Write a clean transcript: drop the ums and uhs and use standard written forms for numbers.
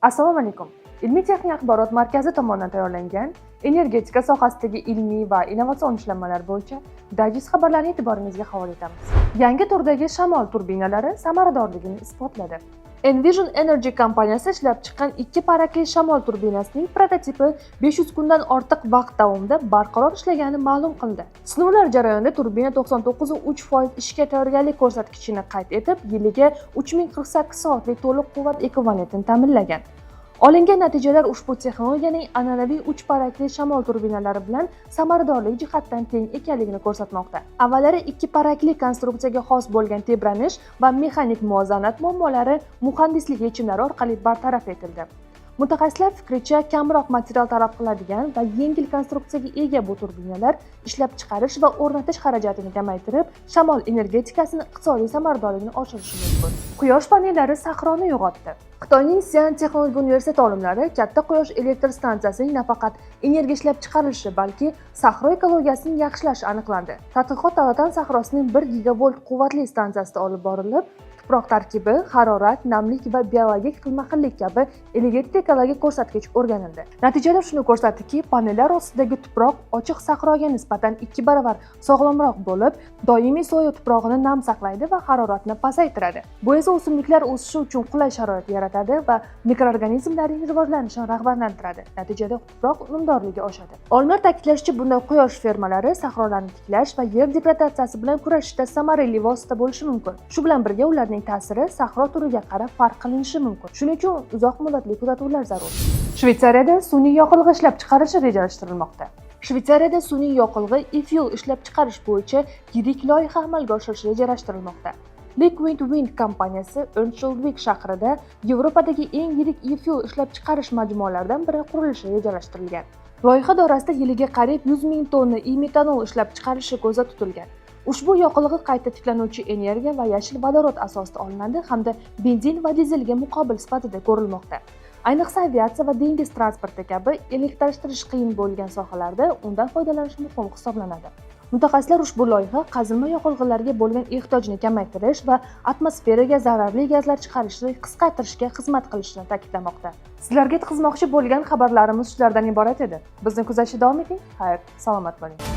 Assalomu alaykum. Ilmiy-texnik axborot markazi tomonidan tayyorlangan energetika sohasidagi ilmiy va innovatsion ishlanmalar bo'yicha dayjest xabarlarni e'tiboringizga havola etamiz. Yangi turdagi shamol turbinalari samaradorligini isbotladi. Envision Energy kompaniyasi ishlab chiqqan ikki parakli shamol turbinasining prototipi 500 kundan ortiq vaqt davomida barqaror ishlaganini ma'lum qildi. Sinovlar jarayonida turbina 99.3% ishga tayyorgarlik ko'rsatkichini qayd etib, yiliga 3048 soatlik to'liq quvvat ekvivalentini ta'minlagan. Olingan natijalar ushbu texnologiyaning an'anaviy 3 parakli shamol turbinalari bilan samaradorlik jihatdan teng ekanligini ko'rsatmoqda. Avvallari 2 parakli konstruksiyaga xos bo'lgan tebranish va mexanik muvozanat muammolari muhandislik yechimlari orqali bartaraf etildi. Mutaxassislar fikricha, kamroq material talab qiladigan va yengil konstruksiyaga ega bu turbinalar ishlab chiqarish va o'rnatish xarajatini kamaytirib, shamol energetikasini iqtisodiy samaradorligini oshirishi mumkin. Quyosh panellari sahroni uyg'otdi. Xitoyning Xi'an texnologik universiteti olimlari katta quyosh elektr stansiyasining nafaqat energiya ishlab chiqarishi, balki sahro ekologiyasini yaxshilashi aniqlandi. Tadqiqot Talatan sahrosining 1 gigavolt quvvatli stansiyasida olib borilib, tuproq tarkibi, harorat, namlik va biologik xilma-xillik kabi elektrik-ekologik ko'rsatkich o'rganildi. Natijalar shuni ko'rsatdiki, panellar ostidagi tuproq ochiq sahroga nisbatan 2 barobar sog'lomroq bo'lib, doimiy soya tuprog'ini nam saqlaydi va haroratni pasaytiradi. Bu esa o'simliklar o'sishi uchun qulay sharoit yaratadi va mikroorganizmlarning rivojlanishini rag'batlantiradi. Natijada tuproq unumdorligi oshadi. Olimlar ta'kidlashicha, bunday quyosh fermalari sahrolarni tiklash va yer degradatsiyasi bilan kurashishda samarali vosita bo'lishi mumkin. Shu bilan birga ularning ta'siri sahro turiga qarab farq qilinishi mumkin. Shuning uchun uzoq muddatli kuzatuvlar zarur. Shveysariyada sun'iy yoqilg'i ishlab chiqarish rejalashtirilmoqda. Shveysariyada sun'iy yoqilg'i e-fuel ishlab chiqarish bo'yicha yirik loyiha amalga oshirish rejalashtirilmoqda. Liquid Wind kompaniyasi Önschildvik shahrida Yevropadagi eng yirik e-fuel ishlab chiqarish majmualaridan biri qurilishi rejalashtirilgan. Loyiha doirasida yiliga qariyb 100 ming tonna e-metanol ishlab chiqarishi ko'zda tutilgan. Ushbu yoqilg'i qayta tiklanuvchi energiya va yashil vodorod asosida olinadi hamda benzin va dizelga muqobil sifatida ko'rilmoqda. Ayniqsa aviatsiya va dengiz transporti kabi elektrishtirish qiyin bo'lgan sohalarda undan foydalanish muhim hisoblanadi. Mutaxassislar ushbu loyiha qazilma yoqilg'ilarga bo'lgan ehtiyojni kamaytirish va atmosferaga zararli gazlar chiqarishni qisqartirishga xizmat qilishini ta'kidlamoqda. Sizlarga yetkazmoqchi bo'lgan xabarlarimiz shulardan iborat edi. Bizni kuzatishda davom eting. Xayr, salomat bo'ling.